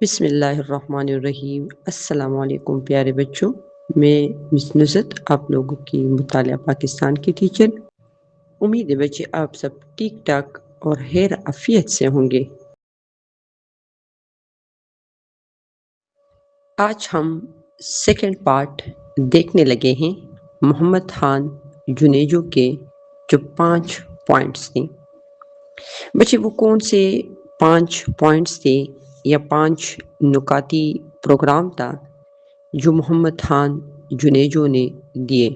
بسم اللہ الرحمن الرحیم۔ السلام علیکم پیارے بچوں، میں مس نصرت آپ لوگوں کی مطالعہ پاکستان کی ٹیچر۔ امید ہے بچے آپ سب ٹھیک ٹھاک اور خیر عافیت سے ہوں گے۔ آج ہم سیکنڈ پارٹ دیکھنے لگے ہیں محمد خان جنیجو کے جو 5 پوائنٹس تھے۔ بچے وہ کون سے 5 پوائنٹس تھے یا 5 نکاتی پروگرام تھا جو محمد خان جنیجو نے دیے؟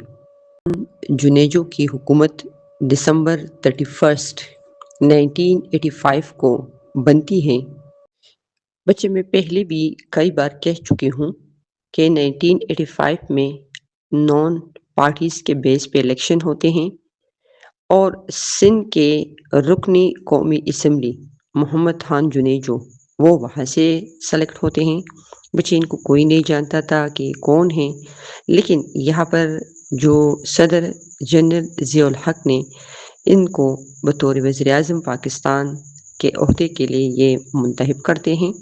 جنیجو کی حکومت دسمبر 31 1985 کو بنتی ہے۔ بچے میں پہلے بھی کئی بار کہہ چکی ہوں کہ 1985 میں نان پارٹیز کے بیس پہ الیکشن ہوتے ہیں اور سندھ کے رکنی قومی اسمبلی محمد خان جنیجو وہ وہاں سے سلیکٹ ہوتے ہیں۔ بچے ان کو کوئی نہیں جانتا تھا کہ کون ہیں، لیکن یہاں پر جو صدر جنرل ضیاء الحق نے ان کو بطور وزیر اعظم پاکستان کے عہدے کے لیے یہ منتخب کرتے ہیں۔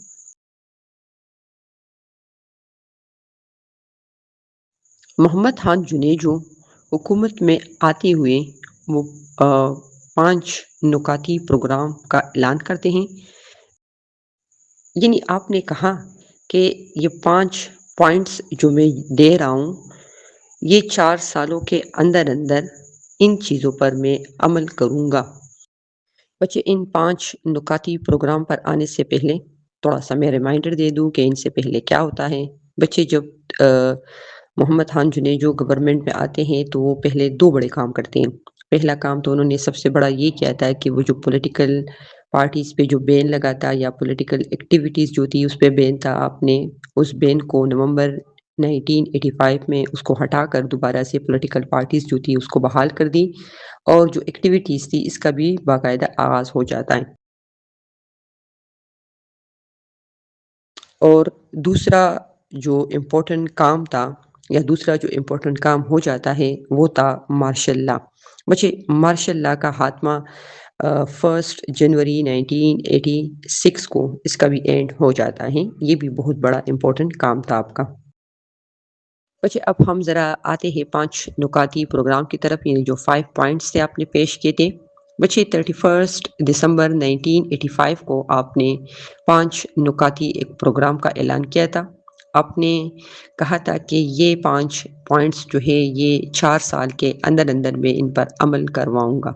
محمد خان جنیجو حکومت میں آتے ہوئے وہ 5 نکاتی پروگرام کا اعلان کرتے ہیں۔ یعنی آپ نے کہا کہ یہ 5 پوائنٹس جو میں دے رہا ہوں یہ 4 سالوں کے اندر اندر ان چیزوں پر میں عمل کروں گا۔ بچے ان 5 نکاتی پروگرام پر آنے سے پہلے تھوڑا سا میں ریمائنڈر دے دوں کہ ان سے پہلے کیا ہوتا ہے۔ بچے جب محمد خان جنیجو گورنمنٹ میں آتے ہیں تو وہ پہلے 2 بڑے کام کرتے ہیں۔ پہلا کام تو انہوں نے سب سے بڑا یہ کیا تھا کہ وہ جو پولیٹیکل پارٹیز پہ جو بین لگا تھا یا پولیٹیکل ایکٹیویٹیز جو تھی اس پہ بین تھا، آپ نے اس بین کو نومبر 1985 میں اس کو ہٹا کر دوبارہ سے پولیٹیکل پارٹیز جو تھی اس کو بحال کر دی، اور جو ایکٹیویٹیز تھی اس کا بھی باقاعدہ آغاز ہو جاتا ہے۔ اور دوسرا جو امپورٹنٹ کام تھا یا دوسرا جو امپورٹنٹ کام ہو جاتا ہے وہ تھا مارشل لا۔ بچے مارشل لا کا خاتمہ 1 جنوری 1986 کو اس کا بھی اینڈ ہو جاتا ہے۔ یہ بھی بہت بڑا امپورٹنٹ کام تھا آپ کا۔ بچے اب ہم ذرا آتے ہیں 5 نکاتی پروگرام کی طرف، یعنی جو 5 پوائنٹس تھے آپ نے پیش کیے تھے۔ بچے 31 دسمبر 1985 کو آپ نے 5 نکاتی ایک پروگرام کا اعلان کیا تھا۔ آپ نے کہا تھا کہ یہ 5 پوائنٹس جو ہے یہ 4 سال کے اندر اندر میں ان پر عمل کرواؤں گا۔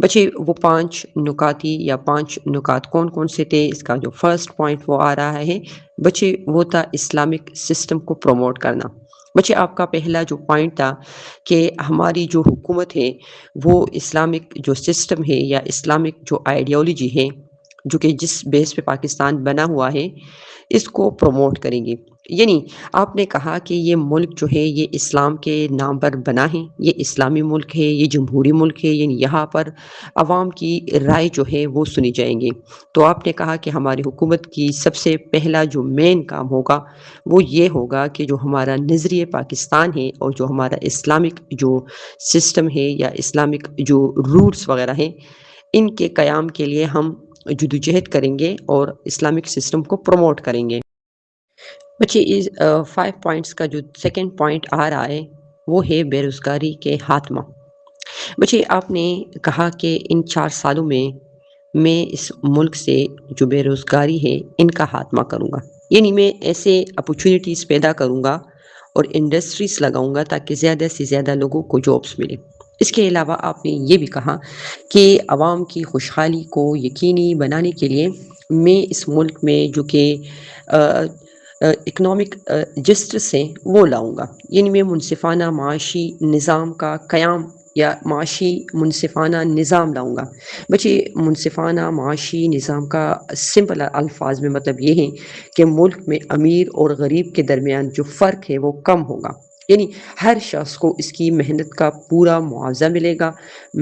بچے وہ 5 نکاتی یا 5 نکات کون کون سے تھے؟ اس کا جو فرسٹ پوائنٹ وہ آ رہا ہے بچے وہ تھا اسلامک سسٹم کو پروموٹ کرنا۔ بچے آپ کا پہلا جو پوائنٹ تھا کہ ہماری جو حکومت ہے وہ اسلامک جو سسٹم ہے یا اسلامک جو آئیڈیالوجی ہے جو کہ جس بیس پہ پاکستان بنا ہوا ہے اس کو پروموٹ کریں گے۔ یعنی آپ نے کہا کہ یہ ملک جو ہے یہ اسلام کے نام پر بنا ہے، یہ اسلامی ملک ہے، یہ جمہوری ملک ہے، یعنی یہاں پر عوام کی رائے جو ہے وہ سنی جائیں گی۔ تو آپ نے کہا کہ ہماری حکومت کی سب سے پہلا جو مین کام ہوگا وہ یہ ہوگا کہ جو ہمارا نظریہ پاکستان ہے اور جو ہمارا اسلامک جو سسٹم ہے یا اسلامک جو روٹس وغیرہ ہیں ان کے قیام کے لیے ہم جدوجہد کریں گے اور اسلامک سسٹم کو پروموٹ کریں گے۔ بچے اس 5 پوائنٹس کا جو سیکنڈ پوائنٹ آ رہا ہے وہ ہے بے روزگاری کے خاتمہ۔ بچے آپ نے کہا کہ ان 4 سالوں میں اس ملک سے جو بے روزگاری ہے ان کا خاتمہ کروں گا، یعنی میں ایسے اپرچونیٹیز پیدا کروں گا اور انڈسٹریز لگاؤں گا تاکہ زیادہ سے زیادہ لوگوں کو جابس ملے۔ اس کے علاوہ آپ نے یہ بھی کہا کہ عوام کی خوشحالی کو یقینی بنانے کے لیے میں اس ملک میں جو کہ اکنامک جسٹس ہیں وہ لاؤں گا، یعنی میں منصفانہ معاشی نظام کا قیام یا معاشی منصفانہ نظام لاؤں گا۔ بچے منصفانہ معاشی نظام کا سمپل الفاظ میں مطلب یہ ہے کہ ملک میں امیر اور غریب کے درمیان جو فرق ہے وہ کم ہوگا، یعنی ہر شخص کو اس کی محنت کا پورا معاوضہ ملے گا،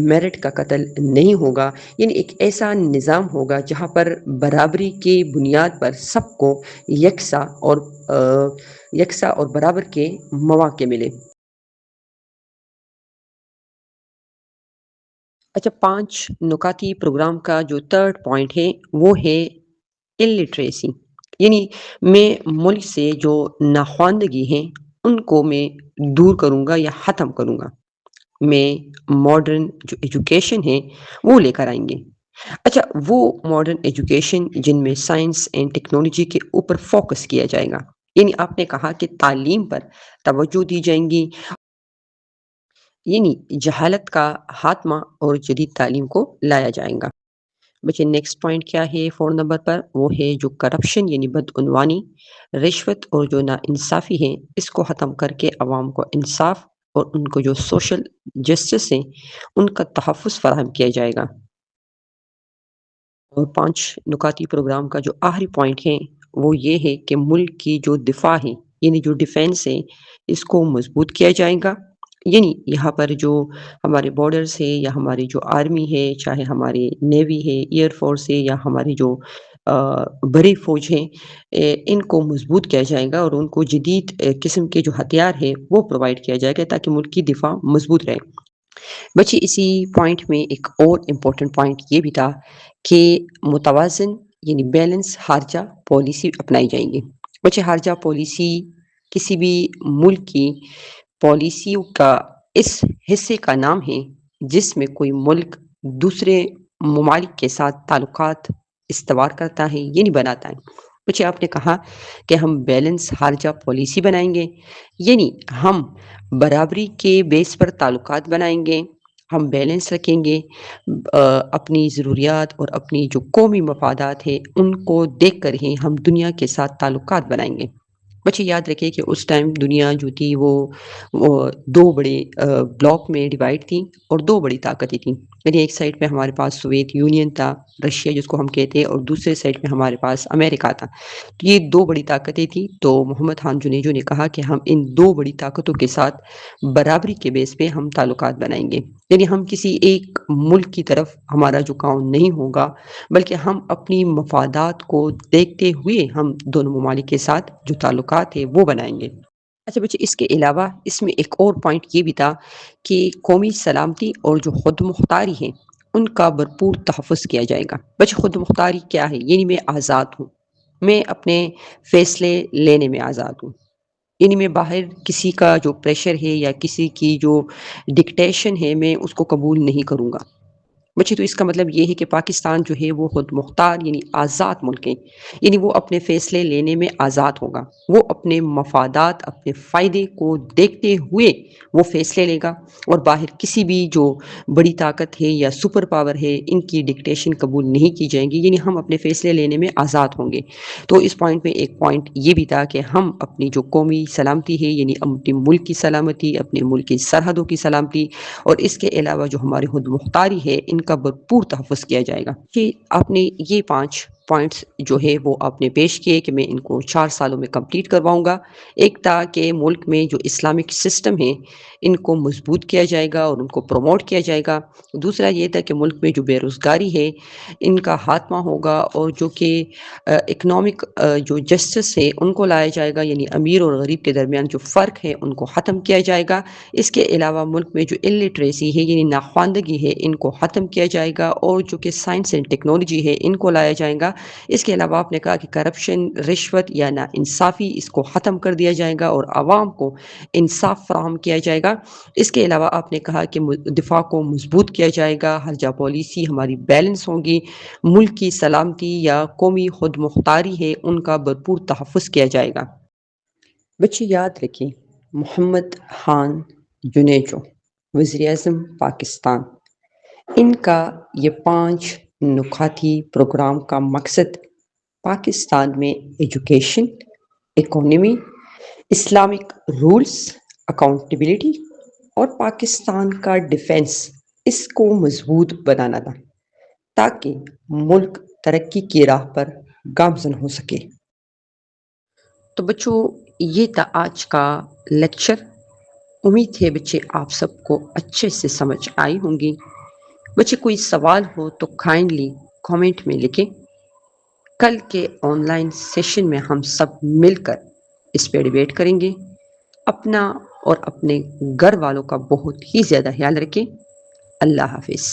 میرٹ کا قتل نہیں ہوگا، یعنی ایک ایسا نظام ہوگا جہاں پر برابری کی بنیاد پر سب کو یکساں اور برابر کے مواقع ملے۔ اچھا، 5 نکاتی پروگرام کا جو 3rd پوائنٹ ہے وہ ہے الٹریسی، یعنی میں ملک سے جو ناخواندگی ہیں ان کو میں دور کروں گا یا ختم کروں گا۔ میں ماڈرن جو ایجوکیشن ہے وہ لے کر آئیں گے۔ اچھا، وہ ماڈرن ایجوکیشن جن میں سائنس اینڈ ٹیکنالوجی کے اوپر فوکس کیا جائے گا، یعنی آپ نے کہا کہ تعلیم پر توجہ دی جائیں گی، یعنی جہالت کا خاتمہ اور جدید تعلیم کو لایا جائے گا۔ بچے نیکسٹ پوائنٹ کیا ہے 4 نمبر پر؟ وہ ہے جو کرپشن یعنی بدعنوانی، رشوت اور جو ناانصافی ہے اس کو ختم کر کے عوام کو انصاف اور ان کو جو سوشل جسٹس ہیں ان کا تحفظ فراہم کیا جائے گا۔ اور 5 نکاتی پروگرام کا جو آخری پوائنٹ ہے وہ یہ ہے کہ ملک کی جو دفاع ہے یعنی جو ڈیفینس ہے اس کو مضبوط کیا جائے گا۔ یعنی یہاں پر جو ہمارے بارڈرز ہے یا ہماری جو آرمی ہے، چاہے ہماری نیوی ہے، ایئر فورس ہے یا ہماری جو بڑی فوج ہیں، ان کو مضبوط کیا جائے گا اور ان کو جدید قسم کے جو ہتھیار ہے وہ پرووائڈ کیا جائے گا تاکہ ملک کی دفاع مضبوط رہے۔ بچے اسی پوائنٹ میں ایک اور امپورٹنٹ پوائنٹ یہ بھی تھا کہ متوازن یعنی بیلنس خارجہ پالیسی اپنائی جائیں گی۔ بچے خارجہ پالیسی کسی بھی ملک کی پالیسیوں کا اس حصے کا نام ہے جس میں کوئی ملک دوسرے ممالک کے ساتھ تعلقات استوار کرتا ہے یعنی بناتا ہے۔ بچے آپ نے کہا کہ ہم بیلنس خارجہ پالیسی بنائیں گے، یعنی ہم برابری کے بیس پر تعلقات بنائیں گے، ہم بیلنس رکھیں گے، اپنی ضروریات اور اپنی جو قومی مفادات ہیں ان کو دیکھ کر ہی ہم دنیا کے ساتھ تعلقات بنائیں گے۔ بچے یاد رکھیں کہ اس ٹائم دنیا جو تھی وہ 2 بڑے بلاک میں ڈیوائڈ تھی اور 2 بڑی طاقتیں تھیں، یعنی ایک سائڈ پہ ہمارے پاس سوویت یونین تھا، رشیا جس کو ہم کہتے ہیں، اور دوسرے سائڈ پہ ہمارے پاس امریکہ تھا۔ تو یہ 2 بڑی طاقتیں تھیں، تو محمد خان جنیجو نے کہا کہ ہم ان 2 بڑی طاقتوں کے ساتھ برابری کے بیس پہ ہم تعلقات بنائیں گے، یعنی ہم کسی ایک ملک کی طرف ہمارا جھکاؤ نہیں ہوگا بلکہ ہم اپنی مفادات کو دیکھتے ہوئے ہم دونوں ممالک کے ساتھ جو تعلقات ہیں وہ بنائیں گے۔ اچھا بچے، اس کے علاوہ اس میں ایک اور پوائنٹ یہ بھی تھا کہ قومی سلامتی اور جو خود مختاری ہے ان کا بھرپور تحفظ کیا جائے گا۔ بچے خود مختاری کیا ہے؟ یعنی میں آزاد ہوں، میں اپنے فیصلے لینے میں آزاد ہوں، یعنی میں باہر کسی کا جو پریشر ہے یا کسی کی جو ڈکٹیشن ہے میں اس کو قبول نہیں کروں گا۔ بچے تو اس کا مطلب یہ ہے کہ پاکستان جو ہے وہ خود مختار یعنی آزاد ملک ہے، یعنی وہ اپنے فیصلے لینے میں آزاد ہوگا، وہ اپنے مفادات اپنے فائدے کو دیکھتے ہوئے وہ فیصلے لے گا اور باہر کسی بھی جو بڑی طاقت ہے یا سپر پاور ہے ان کی ڈکٹیشن قبول نہیں کی جائیں گی، یعنی ہم اپنے فیصلے لینے میں آزاد ہوں گے۔ تو اس پوائنٹ میں ایک پوائنٹ یہ بھی تھا کہ ہم اپنی جو قومی سلامتی ہے یعنی اپنے ملک کی سلامتی، اپنے ملک کی سرحدوں کی سلامتی اور اس کے علاوہ جو ہماری خود مختاری ہے ان کا بھرپور تحفظ کیا جائے گا۔ کہ آپ نے یہ 5 پوائنٹس جو ہے وہ آپ نے پیش کیے کہ میں ان کو 4 سالوں میں کمپلیٹ کرواؤں گا۔ ایک تھا کہ ملک میں جو اسلامک سسٹم ہے ان کو مضبوط کیا جائے گا اور ان کو پروموٹ کیا جائے گا۔ دوسرا یہ تھا کہ ملک میں جو بے روزگاری ہے ان کا خاتمہ ہوگا اور جو کہ اکنامک جو جسٹس ہے ان کو لایا جائے گا، یعنی امیر اور غریب کے درمیان جو فرق ہے ان کو ختم کیا جائے گا۔ اس کے علاوہ ملک میں جو الٹریسی ہے یعنی ناخواندگی ہے ان کو ختم کیا جائے گا اور جو کہ سائنس اینڈ ٹیکنالوجی ہے ان کو لایا جائے گا۔ اس کے علاوہ آپ نے کہا کہ کرپشن، رشوت یا ناانصافی اس کو ختم کر دیا جائے گا اور عوام کو انصاف فراہم کیا جائے گا۔ اس کے علاوہ آپ نے کہا کہ دفاع کو مضبوط کیا جائے گا، خارجہ پالیسی ہماری بیلنس ہوگی، ملک کی سلامتی یا قومی خود مختاری ہے ان کا بھرپور تحفظ کیا جائے گا۔ بچے یاد رکھیں، محمد خان جنیجو وزیر اعظم پاکستان، ان کا یہ 5 نکاتی پروگرام کا مقصد پاکستان میں education, economy, Islamic rules, accountability اور پاکستان کا ڈیفنس اس کو مضبوط بنانا تھا تاکہ ملک ترقی کی راہ پر گامزن ہو سکے۔ تو بچوں، یہ تھا آج کا لیکچر۔ امید ہے بچے آپ سب کو اچھے سے سمجھ آئی ہوں گی۔ بچے کوئی سوال ہو تو کائنڈلی کامنٹ میں لکھیں۔ کل کے آن لائن سیشن میں ہم سب مل کر اس پہ ڈیبیٹ کریں گے۔ اپنا اور اپنے گھر والوں کا بہت ہی زیادہ خیال رکھیں۔ اللہ حافظ۔